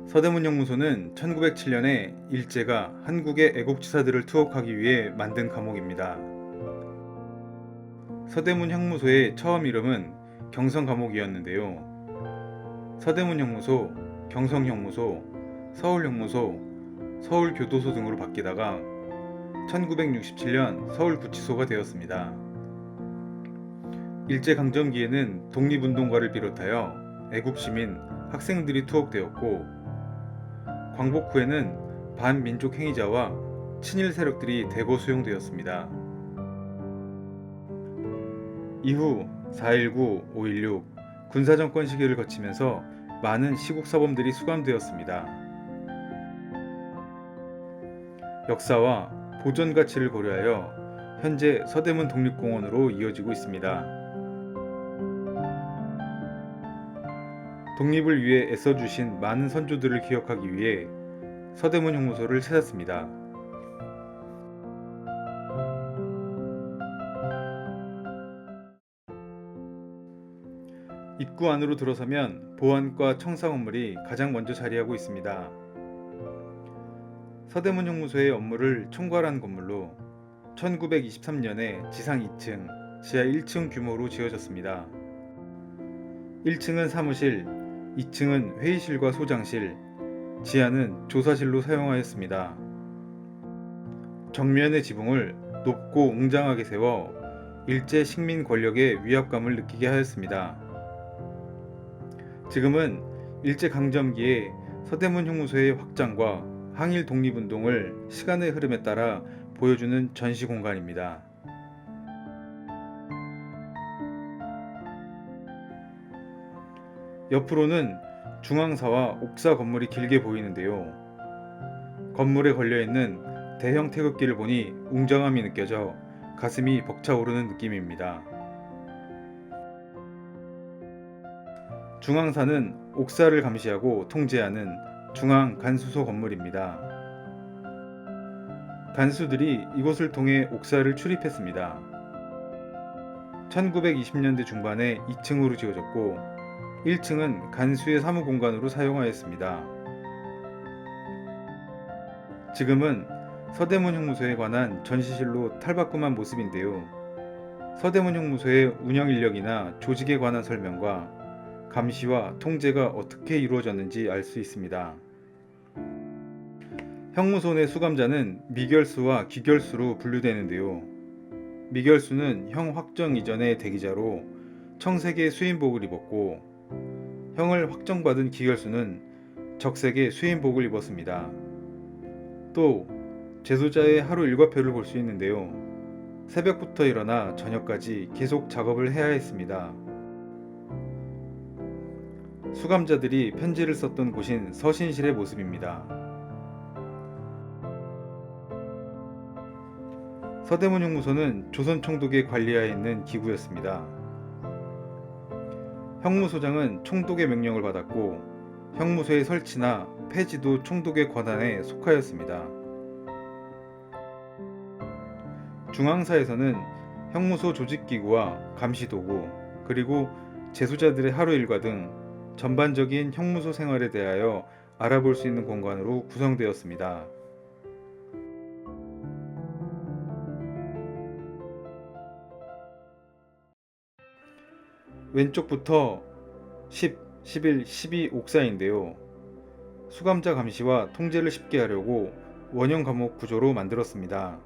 서대문형무소는 1907년에 일제가 한국의 애국지사들을 투옥하기 위해 만든 감옥입니다. 서대문형무소의 처음 이름은 경성감옥이었는데요. 서대문형무소, 경성형무소, 서울형무소, 서울교도소 등으로 바뀌다가 1967년 서울구치소가 되었습니다. 일제강점기에는 독립운동가를 비롯하여 애국시민, 학생들이 투옥되었고 광복 후에는 반민족 행위자와 친일 세력들이 대거 수용되었습니다. 이후 4.19, 5.16 군사정권 시기를 거치면서 많은 시국사범들이 수감되었습니다. 역사와 보존 가치를 고려하여 현재 서대문 독립공원으로 이어지고 있습니다. 독립을 위해 애써주신 많은 선조들을 기억하기 위해 서대문 형무소를 찾았습니다. 입구 안으로 들어서면 보안과 청사 건물이 가장 먼저 자리하고 있습니다. 서대문 형무소의 업무를 총괄한 건물로 1923년에 지상 2층, 지하 1층 규모로 지어졌습니다. 1층은 사무실, 2층은 회의실과 소장실, 지하는 조사실로 사용하였습니다. 정면의 지붕을 높고 웅장하게 세워 일제 식민 권력의 위압감을 느끼게 하였습니다. 지금은 일제강점기에 서대문 형무소의 확장과 항일 독립운동을 시간의 흐름에 따라 보여주는 전시 공간입니다. 옆으로는 중앙사와 옥사 건물이 길게 보이는데요. 건물에 걸려있는 대형 태극기를 보니 웅장함이 느껴져 가슴이 벅차오르는 느낌입니다. 중앙사는 옥사를 감시하고 통제하는 중앙간수소 건물입니다. 간수들이 이곳을 통해 옥사를 출입했습니다. 1920년대 중반에 2층으로 지어졌고 1층은 간수의 사무공간으로 사용하였습니다. 지금은 서대문 형무소에 관한 전시실로 탈바꿈한 모습인데요. 서대문 형무소의 운영 인력이나 조직에 관한 설명과 감시와 통제가 어떻게 이루어졌는지 알 수 있습니다. 형무소 내 수감자는 미결수와 기결수로 분류되는데요. 미결수는 형 확정 이전의 대기자로 청색의 수임복을 입었고 형을 확정받은 기결수는 적색의 수임복을 입었습니다. 또 재소자의 하루 일과표를 볼 수 있는데요. 새벽부터 일어나 저녁까지 계속 작업을 해야 했습니다. 수감자들이 편지를 썼던 곳인 서신실의 모습입니다. 서대문 형무소는 조선 총독의 관리하에 있는 기구였습니다. 형무소장은 총독의 명령을 받았고 형무소의 설치나 폐지도 총독의 권한에 속하였습니다. 중앙사에서는 형무소 조직기구와 감시도구 그리고 재소자들의 하루 일과 등 전반적인 형무소 생활에 대하여 알아볼 수 있는 공간으로 구성되었습니다. 왼쪽부터 10, 11, 12 옥사인데요. 수감자 감시와 통제를 쉽게 하려고 원형 감옥 구조로 만들었습니다.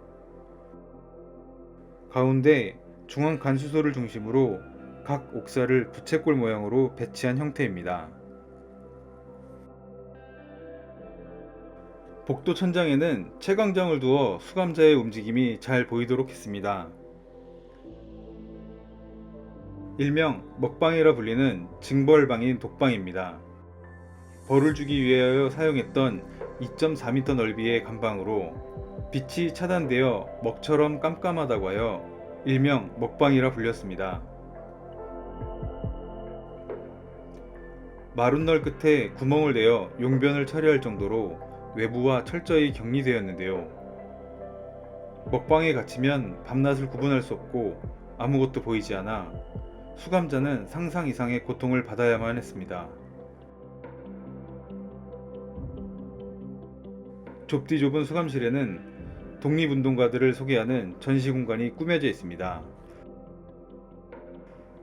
가운데 중앙 간수소를 중심으로 각 옥사를 부채꼴 모양으로 배치한 형태입니다. 복도 천장에는 채광장을 두어 수감자의 움직임이 잘 보이도록 했습니다. 일명 먹방이라 불리는 징벌방인 독방입니다. 벌을 주기 위하여 사용했던 2.4m 넓이의 감방으로 빛이 차단되어 먹처럼 깜깜하다고 하여 일명 먹방이라 불렸습니다. 마룻널 끝에 구멍을 내어 용변을 처리할 정도로 외부와 철저히 격리되었는데요. 먹방에 갇히면 밤낮을 구분할 수 없고 아무것도 보이지 않아 수감자는 상상 이상의 고통을 받아야만 했습니다. 좁디 좁은 수감실에는 독립운동가들을 소개하는 전시 공간이 꾸며져 있습니다.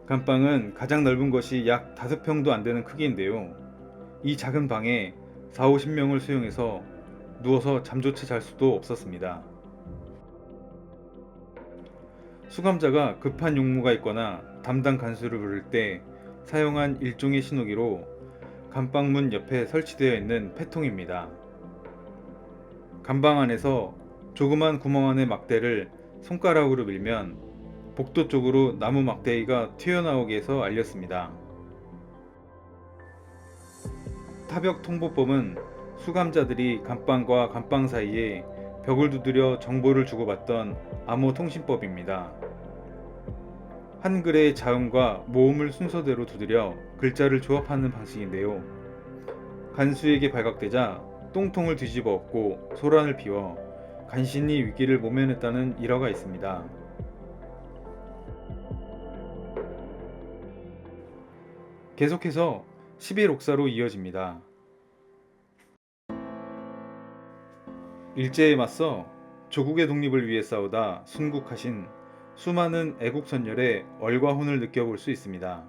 감방은 가장 넓은 것이 약 5평도 안 되는 크기인데요. 이 작은 방에 4, 50명을 수용해서 누워서 잠조차 잘 수도 없었습니다. 수감자가 급한 용무가 있거나 담당 간수를 부를 때 사용한 일종의 신호기로 감방문 옆에 설치되어 있는 폐통입니다. 감방 안에서 조그만 구멍 안의 막대를 손가락으로 밀면 복도 쪽으로 나무 막대기가 튀어나오게 해서 알렸습니다. 타벽 통보법은 수감자들이 감방과 감방 사이에 벽을 두드려 정보를 주고받던 암호 통신법입니다. 한글의 자음과 모음을 순서대로 두드려 글자를 조합하는 방식인데요. 간수에게 발각되자 똥통을 뒤집어 엎고 소란을 피워 간신히 위기를 모면했다는 일화가 있습니다. 계속해서 11옥사로 이어집니다. 일제에 맞서 조국의 독립을 위해 싸우다 순국하신 수많은 애국선열의 얼과 혼을 느껴볼 수 있습니다.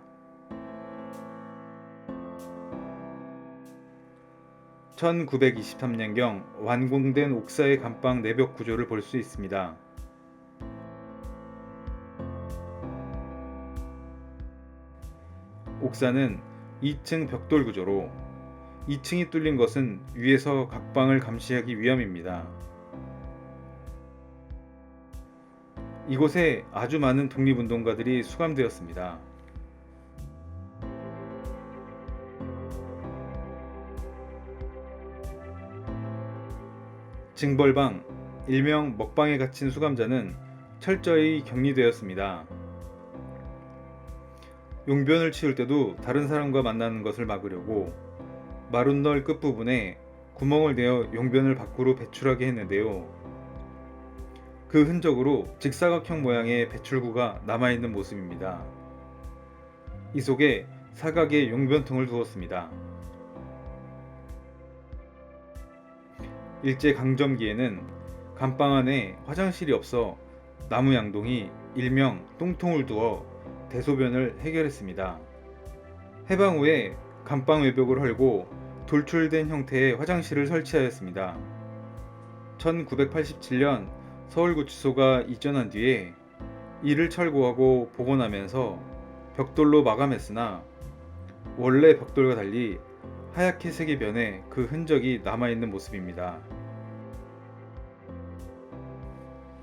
1923년경 완공된 옥사의 감방 내벽 구조를 볼 수 있습니다. 옥사는 2층 벽돌 구조로 2층이 뚫린 것은 위에서 각 방을 감시하기 위함입니다. 이곳에 아주 많은 독립운동가들이 수감되었습니다. 징벌방, 일명 먹방에 갇힌 수감자는 철저히 격리되었습니다. 용변을 치울 때도 다른 사람과 만나는 것을 막으려고 마룬널 끝부분에 구멍을 내어 용변을 밖으로 배출하게 했는데요. 그 흔적으로 직사각형 모양의 배출구가 남아있는 모습입니다. 이 속에 사각의 용변통을 두었습니다. 일제 강점기에는 감방 안에 화장실이 없어 나무 양동이 일명 똥통을 두어 대소변을 해결했습니다. 해방 후에 감방 외벽을 헐고 돌출된 형태의 화장실을 설치하였습니다. 1987년 서울구치소가 이전한 뒤에 이를 철거하고 복원하면서 벽돌로 마감했으나 원래 벽돌과 달리 하얗게 색이 변해 그 흔적이 남아있는 모습입니다.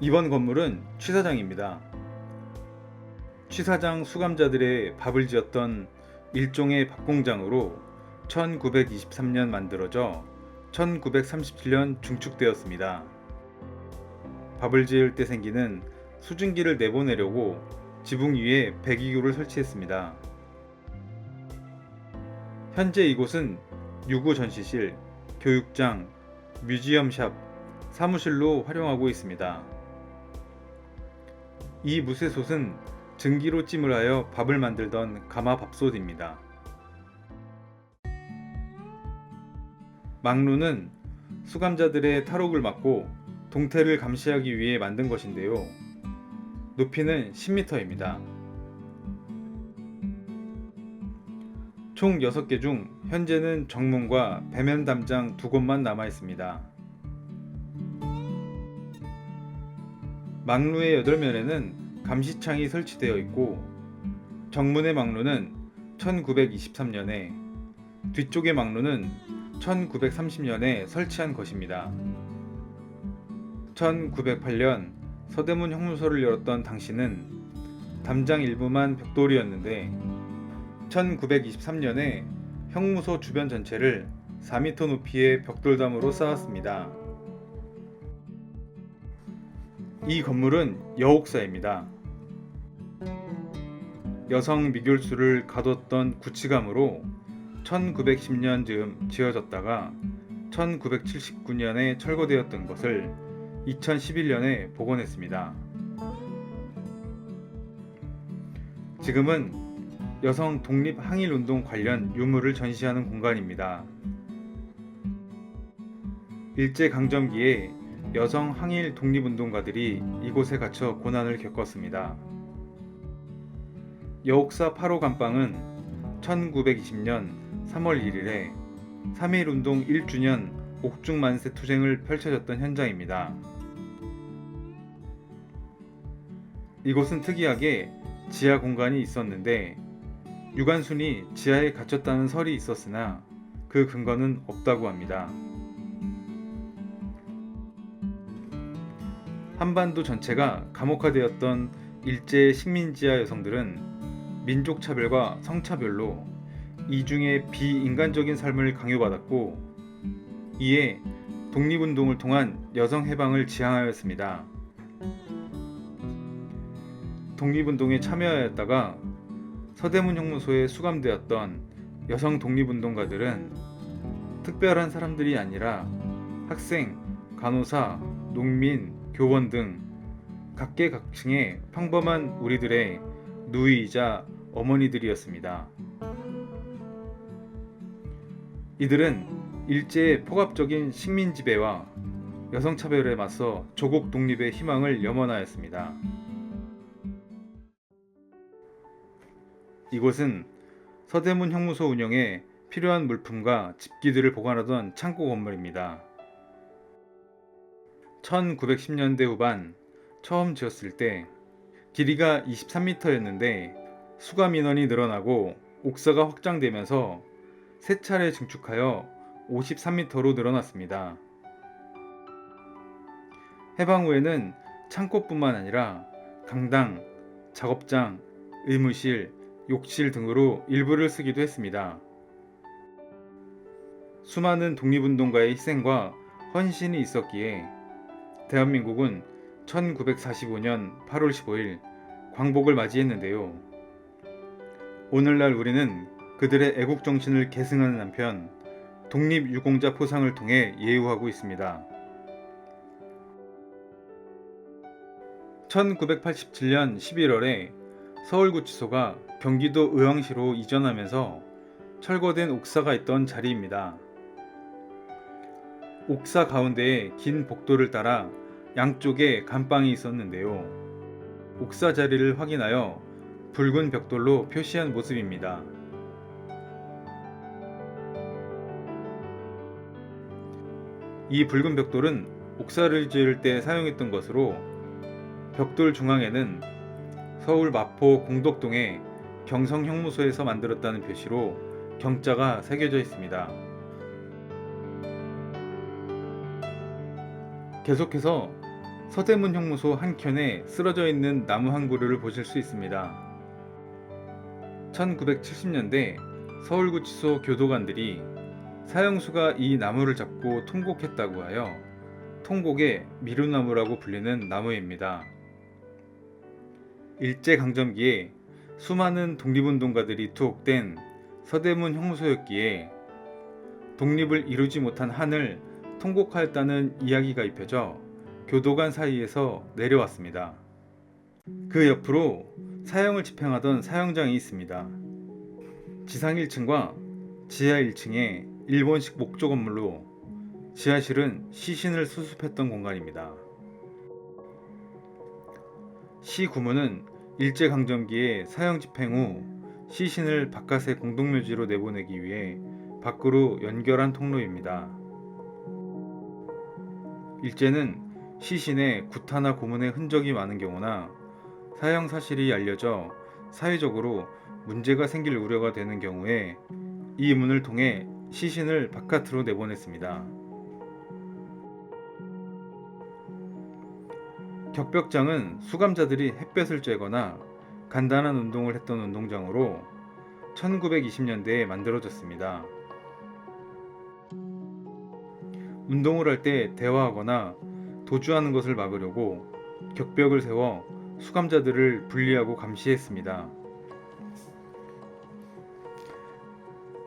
이번 건물은 취사장입니다. 취사장 수감자들의 밥을 지었던 일종의 밥공장으로 1923년 만들어져 1937년 중축되었습니다. 밥을 지을 때 생기는 수증기를 내보내려고 지붕 위에 배기구를 설치했습니다. 현재 이곳은 유구 전시실, 교육장, 뮤지엄샵, 사무실로 활용하고 있습니다. 이 무쇠솥은 증기로 찜을 하여 밥을 만들던 가마밥솥입니다. 망루는 수감자들의 탈옥을 막고 동태를 감시하기 위해 만든 것인데요. 높이는 10m입니다. 총 6개 중 현재는 정문과 배면 담장 2곳만 남아 있습니다. 망루의 8면에는 감시창이 설치되어 있고 정문의 망루는 1923년에 뒤쪽의 망루는 1930년에 설치한 것입니다. 1908년 서대문 형무소를 열었던 당시는 담장 일부만 벽돌이었는데 1923년에 형무소 주변 전체를 4m 높이의 벽돌담으로 쌓았습니다. 이 건물은 여옥사입니다. 여성 미교수를 가뒀던 구치감으로 1910년 즈음 지어졌다가 1979년에 철거되었던 것을 2011년에 복원했습니다. 지금은 여성 독립 항일운동 관련 유물을 전시하는 공간입니다. 일제강점기에 여성 항일 독립운동가들이 이곳에 갇혀 고난을 겪었습니다. 여옥사 8호 감방은 1920년 3월 1일에 3.1운동 1주년 옥중만세 투쟁을 펼쳐졌던 현장입니다. 이곳은 특이하게 지하 공간이 있었는데 유관순이 지하에 갇혔다는 설이 있었으나 그 근거는 없다고 합니다. 한반도 전체가 감옥화되었던 일제의 식민지하 여성들은 민족차별과 성차별로 이중에 비인간적인 삶을 강요받았고 이에 독립운동을 통한 여성 해방을 지향하였습니다. 독립운동에 참여하였다가 서대문 형무소에 수감되었던 여성 독립운동가들은 특별한 사람들이 아니라 학생, 간호사, 농민, 교원 등 각계각층의 평범한 우리들의 누이이자 어머니들이었습니다. 이들은 일제의 폭압적인 식민지배와 여성차별에 맞서 조국 독립의 희망을 염원하였습니다. 이곳은 서대문 형무소 운영에 필요한 물품과 집기들을 보관하던 창고 건물입니다. 1910년대 후반 처음 지었을 때 길이가 23m였는데 수감 인원이 늘어나고 옥사가 확장되면서 세 차례 증축하여 53m로 늘어났습니다. 해방 후에는 창고뿐만 아니라 강당, 작업장, 의무실, 욕실 등으로 일부를 쓰기도 했습니다. 수많은 독립운동가의 희생과 헌신이 있었기에 대한민국은 1945년 8월 15일 광복을 맞이했는데요. 오늘날 우리는 그들의 애국정신을 계승하는 한편 독립유공자 포상을 통해 예우하고 있습니다. 1987년 11월에 서울구치소가 경기도 의왕시로 이전하면서 철거된 옥사가 있던 자리입니다. 옥사 가운데에 긴 복도를 따라 양쪽에 감방이 있었는데요. 옥사 자리를 확인하여 붉은 벽돌로 표시한 모습입니다. 이 붉은 벽돌은 옥사를 지을 때 사용했던 것으로 벽돌 중앙에는 서울 마포 공덕동의 경성형무소에서 만들었다는 표시로 경자가 새겨져 있습니다. 계속해서 서대문 형무소 한켠에 쓰러져 있는 나무 한 그루를 보실 수 있습니다. 1970년대 서울구치소 교도관들이 사형수가 이 나무를 잡고 통곡했다고 하여 통곡의 미루나무라고 불리는 나무입니다. 일제강점기에 수많은 독립운동가들이 투옥된 서대문 형무소였기에 독립을 이루지 못한 한을 통곡하였다는 이야기가 입혀져 교도관 사이에서 내려왔습니다. 그 옆으로 사형을 집행하던 사형장이 있습니다. 지상 1층과 지하 1층에 일본식 목조 건물로 지하실은 시신을 수습했던 공간입니다. 시 구문은 일제강점기에 사형 집행 후 시신을 바깥의 공동묘지로 내보내기 위해 밖으로 연결한 통로입니다. 일제는 시신에 구타나 고문의 흔적이 많은 경우나 사형 사실이 알려져 사회적으로 문제가 생길 우려가 되는 경우에 이 문을 통해 시신을 바깥으로 내보냈습니다. 격벽장은 수감자들이 햇볕을 쬐거나 간단한 운동을 했던 운동장으로 1920년대에 만들어졌습니다. 운동을 할 때 대화하거나 도주하는 것을 막으려고 격벽을 세워 수감자들을 분리하고 감시했습니다.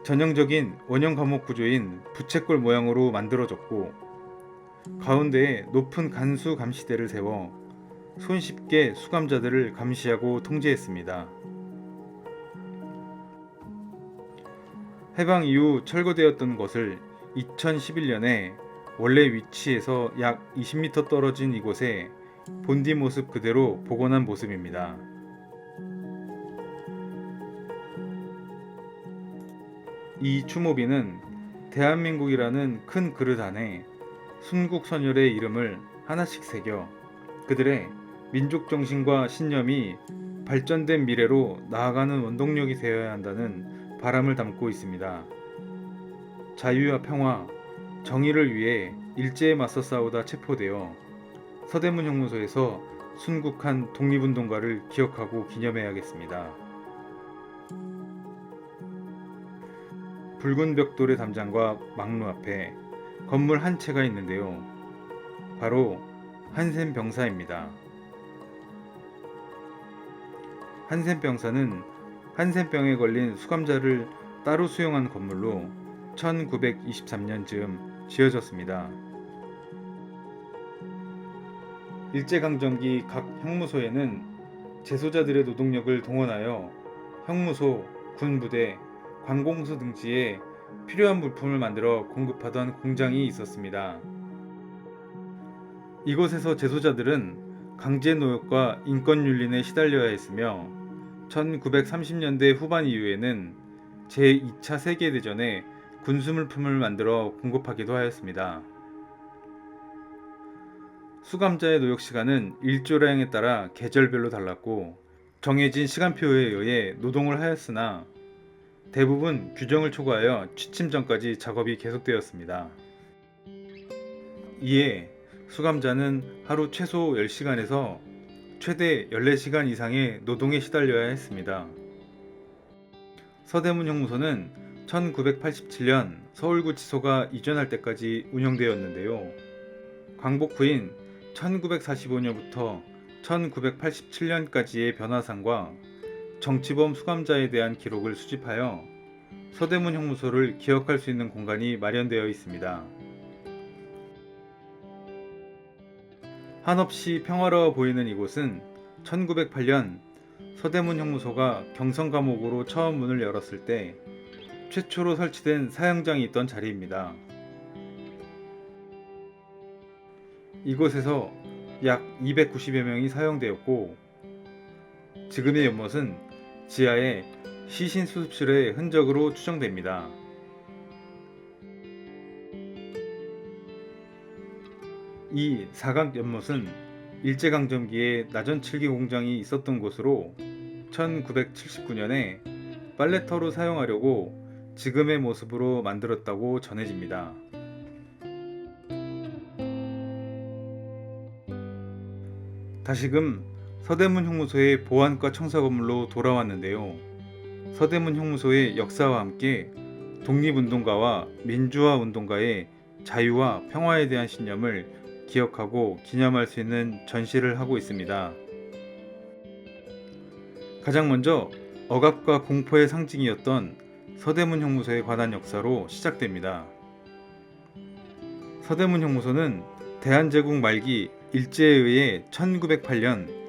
전형적인 원형 감옥 구조인 부채꼴 모양으로 만들어졌고 가운데에 높은 간수 감시대를 세워 손쉽게 수감자들을 감시하고 통제했습니다. 해방 이후 철거되었던 것을 2011년에 원래 위치에서 약 20m 떨어진 이곳에 본디 모습 그대로 복원한 모습입니다. 이 추모비는 대한민국이라는 큰 그릇 안에 순국 선열의 이름을 하나씩 새겨 그들의 민족 정신과 신념이 발전된 미래로 나아가는 원동력이 되어야 한다는 바람을 담고 있습니다. 자유와 평화, 정의를 위해 일제에 맞서 싸우다 체포되어 서대문 형무소에서 순국한 독립운동가를 기억하고 기념해야겠습니다. 붉은 벽돌의 담장과 막루 앞에 건물 한 채가 있는데요. 바로 한센병사입니다. 한센병사는 한센병에 걸린 수감자를 따로 수용한 건물로 1923년쯤 지어졌습니다. 일제강점기 각 형무소에는 재소자들의 노동력을 동원하여 형무소, 군부대, 관공서 등지에 필요한 물품을 만들어 공급하던 공장이 있었습니다. 이곳에서 재소자들은 강제노역과 인권윤린에 시달려야 했으며 1930년대 후반 이후에는 제2차 세계대전에 군수물품을 만들어 공급하기도 하였습니다. 수감자의 노역시간은 일조량에 따라 계절별로 달랐고 정해진 시간표에 의해 노동을 하였으나 대부분 규정을 초과하여 취침 전까지 작업이 계속되었습니다. 이에 수감자는 하루 최소 10시간에서 최대 14시간 이상의 노동에 시달려야 했습니다. 서대문 형무소는 1987년 서울구치소가 이전할 때까지 운영되었는데요. 광복 후인 1945년부터 1987년까지의 변화상과 정치범 수감자에 대한 기록을 수집하여 서대문 형무소를 기억할 수 있는 공간이 마련되어 있습니다. 한없이 평화로워 보이는 이곳은 1908년 서대문 형무소가 경성감옥으로 처음 문을 열었을 때 최초로 설치된 사형장이 있던 자리입니다. 이곳에서 약 290여 명이 사형되었고 지금의 연못은 지하의 시신수습실의 흔적으로 추정됩니다. 이 사각 연못은 일제강점기에 나전칠기 공장이 있었던 곳으로 1979년에 빨래터로 사용하려고 지금의 모습으로 만들었다고 전해집니다. 다시금 서대문 형무소의 보안과 청사 건물로 돌아왔는데요. 서대문 형무소의 역사와 함께 독립운동가와 민주화 운동가의 자유와 평화에 대한 신념을 기억하고 기념할 수 있는 전시를 하고 있습니다. 가장 먼저 억압과 공포의 상징이었던 서대문 형무소에 관한 역사로 시작됩니다. 서대문 형무소는 대한제국 말기 일제에 의해 1908년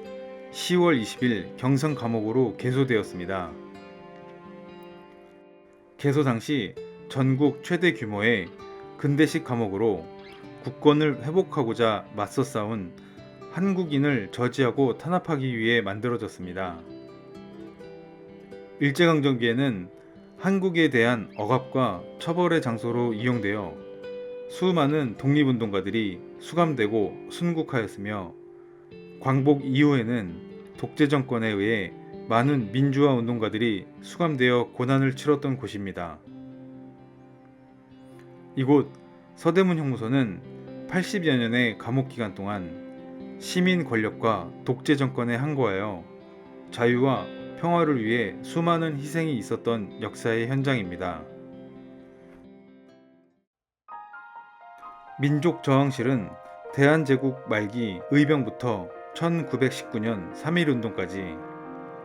10월 20일 경성 감옥으로 개소되었습니다. 개소 당시 전국 최대 규모의 근대식 감옥으로 국권을 회복하고자 맞서 싸운 한국인을 저지하고 탄압하기 위해 만들어졌습니다. 일제강점기에는 한국에 대한 억압과 처벌의 장소로 이용되어 수많은 독립운동가들이 수감되고 순국하였으며 광복 이후에는 독재 정권에 의해 많은 민주화 운동가들이 수감되어 고난을 치렀던 곳입니다. 이곳 서대문 형무소는 80여 년의 감옥 기간 동안 시민 권력과 독재 정권에 항거하여 자유와 평화를 위해 수많은 희생이 있었던 역사의 현장입니다. 민족저항실은 대한제국 말기 의병부터 1919년 3.1운동까지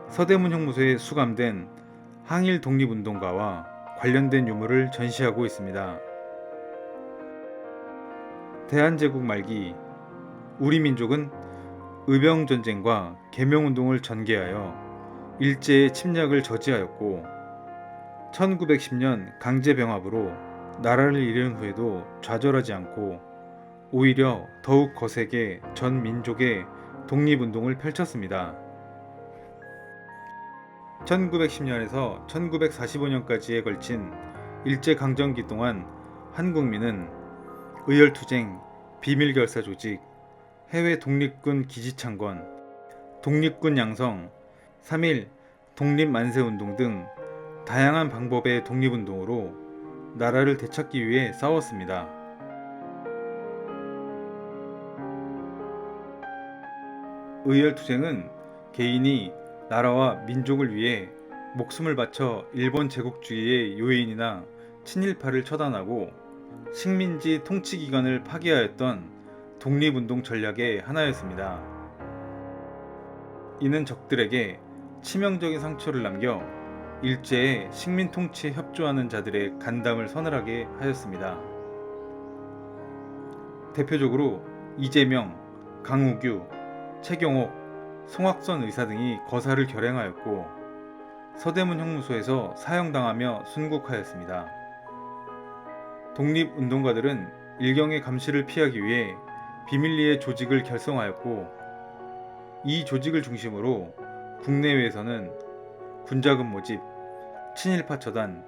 서대문 형무소에 수감된 항일 독립운동가와 관련된 유물을 전시하고 있습니다. 대한제국 말기 우리 민족은 의병전쟁과 계명운동을 전개하여 일제의 침략을 저지하였고 1910년 강제병합으로 나라를 잃은 후에도 좌절하지 않고 오히려 더욱 거세게 전 민족의 독립운동을 펼쳤습니다. 1910년에서 1945년까지에 걸친 일제강점기 동안 한국민은 의열투쟁, 비밀결사조직, 해외 독립군 기지창건, 독립군 양성, 3.1 독립만세운동 등 다양한 방법의 독립운동으로 나라를 되찾기 위해 싸웠습니다. 의열투쟁은 개인이 나라와 민족을 위해 목숨을 바쳐 일본 제국주의의 요인이나 친일파를 처단하고 식민지 통치기관을 파괴하였던 독립운동 전략의 하나였습니다. 이는 적들에게 치명적인 상처를 남겨 일제의 식민 통치에 협조하는 자들의 간담을 서늘하게 하였습니다. 대표적으로 이재명, 강우규, 최경옥, 송학선 의사 등이 거사를 결행하였고 서대문 형무소에서 사형당하며 순국하였습니다. 독립운동가들은 일경의 감시를 피하기 위해 비밀리에 조직을 결성하였고 이 조직을 중심으로 국내외에서는 군자금 모집, 친일파 처단,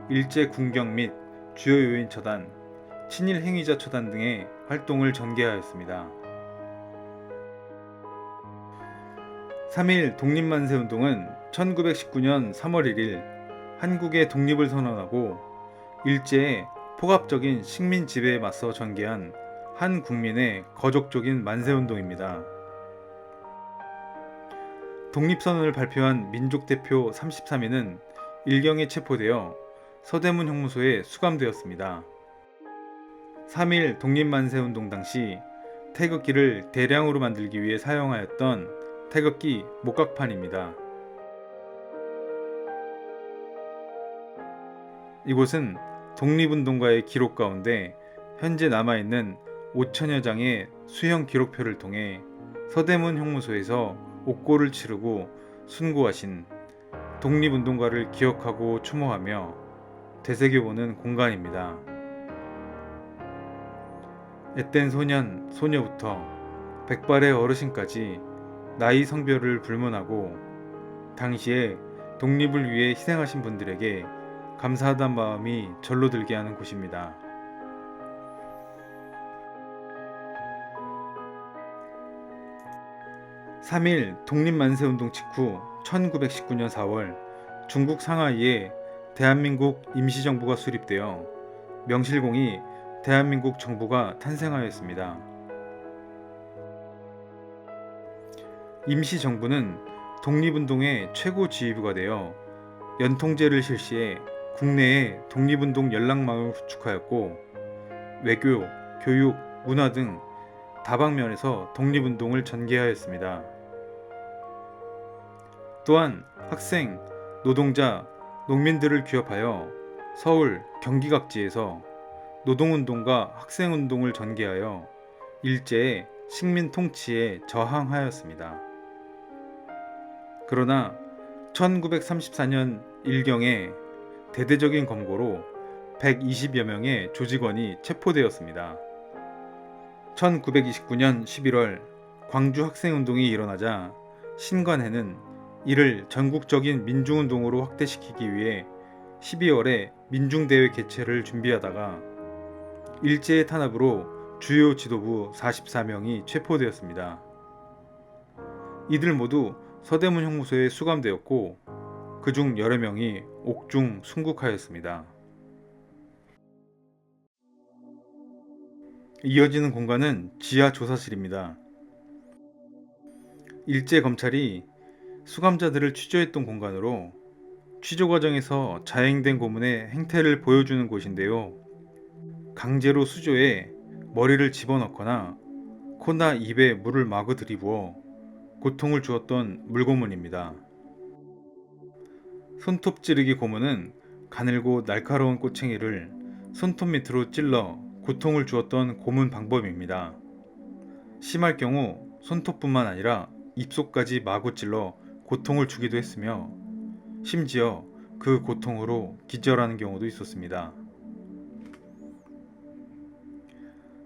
일제 군경 및 주요 요인 처단, 친일 행위자 처단 등의 활동을 전개하였습니다. 3.1 독립만세운동은 1919년 3월 1일 한국의 독립을 선언하고 일제의 폭압적인 식민 지배에 맞서 전개한 한 국민의 거족적인 만세운동입니다. 독립선언을 발표한 민족대표 33인은 일경에 체포되어 서대문 형무소에 수감되었습니다. 3.1 독립만세운동 당시 태극기를 대량으로 만들기 위해 사용하였던 태극기 목각판입니다. 이곳은 독립운동가의 기록 가운데 현재 남아있는 5천여 장의 수형 기록표를 통해 서대문 형무소에서 옥고를 치르고 순고하신 독립운동가를 기억하고 추모하며 되새겨보는 공간입니다. 앳된 소년, 소녀부터 백발의 어르신까지 나이 성별을 불문하고 당시에 독립을 위해 희생하신 분들에게 감사하다는 마음이 절로 들게 하는 곳입니다. (3.1) 독립만세운동 직후 1919년 4월 중국 상하이에 대한민국 임시정부가 수립되어 명실공히 대한민국 정부가 탄생하였습니다. 임시정부는 독립운동의 최고 지휘부가 되어 연통제를 실시해 국내의 독립운동 연락망을 구축하였고 외교, 교육, 문화 등 다방면에서 독립운동을 전개하였습니다. 또한 학생, 노동자, 농민들을 규합하여 서울, 경기 각지에서 노동운동과 학생운동을 전개하여 일제의 식민 통치에 저항하였습니다. 그러나 1934년 일경에 대대적인 검거로 120여 명의 조직원이 체포되었습니다. 1929년 11월 광주 학생운동이 일어나자 신관해는 이를 전국적인 민중운동으로 확대시키기 위해 12월에 민중대회 개최를 준비하다가 일제의 탄압으로 주요 지도부 44명이 체포되었습니다. 이들 모두 서대문 형무소에 수감되었고 그중 여러 명이 옥중 순국하였습니다. 이어지는 공간은 지하 조사실입니다. 일제 검찰이 수감자들을 취조했던 공간으로 취조 과정에서 자행된 고문의 행태를 보여주는 곳인데요. 강제로 수조에 머리를 집어넣거나 코나 입에 물을 마구 들이부어 고통을 주었던 물고문입니다. 손톱 찌르기 고문은 가늘고 날카로운 꼬챙이를 손톱 밑으로 찔러 고통을 주었던 고문 방법입니다. 심할 경우 손톱뿐만 아니라 입속까지 마구 찔러 고통을 주기도 했으며 심지어 그 고통으로 기절하는 경우도 있었습니다.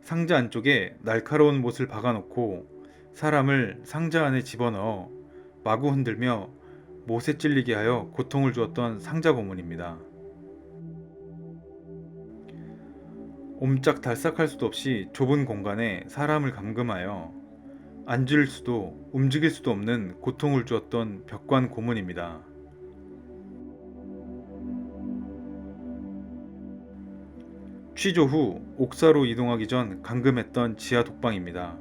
상자 안쪽에 날카로운 못을 박아놓고 사람을 상자 안에 집어넣어 마구 흔들며 못에 찔리게 하여 고통을 주었던 상자 고문입니다. 옴짝달싹할 수도 없이 좁은 공간에 사람을 감금하여 앉을 수도 움직일 수도 없는 고통을 주었던 벽관 고문입니다. 취조 후 옥사로 이동하기 전 감금했던 지하 독방입니다.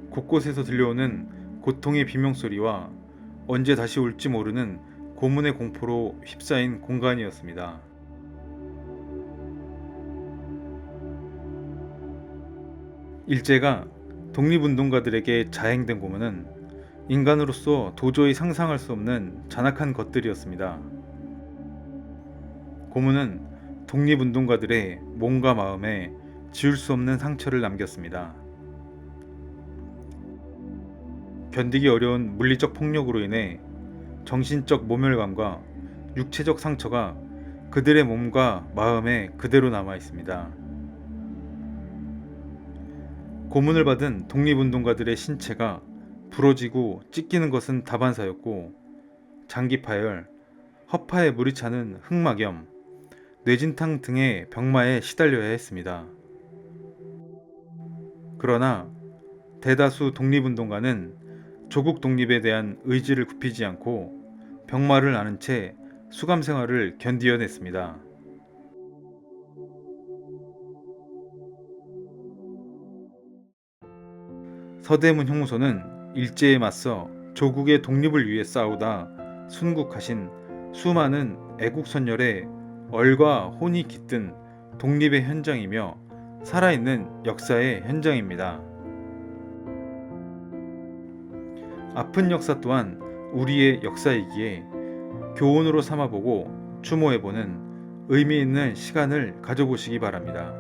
곳곳에서 들려오는 고통의 비명소리와 언제 다시 올지 모르는 고문의 공포로 휩싸인 공간이었습니다. 일제가 독립운동가들에게 자행된 고문은 인간으로서 도저히 상상할 수 없는 잔악한 것들이었습니다. 고문은 독립운동가들의 몸과 마음에 지울 수 없는 상처를 남겼습니다. 견디기 어려운 물리적 폭력으로 인해 정신적 모멸감과 육체적 상처가 그들의 몸과 마음에 그대로 남아 있습니다. 고문을 받은 독립운동가들의 신체가 부러지고 찢기는 것은 다반사였고, 장기 파열, 허파에 물이 차는 흑막염, 뇌진탕 등의 병마에 시달려야 했습니다. 그러나 대다수 독립운동가는 조국 독립에 대한 의지를 굽히지 않고 병마를 앓은 채 수감 생활을 견디어냈습니다. 서대문 형무소는 일제에 맞서 조국의 독립을 위해 싸우다 순국하신 수많은 애국선열의 얼과 혼이 깃든 독립의 현장이며 살아있는 역사의 현장입니다. 아픈 역사 또한 우리의 역사이기에 교훈으로 삼아보고 추모해보는 의미 있는 시간을 가져보시기 바랍니다.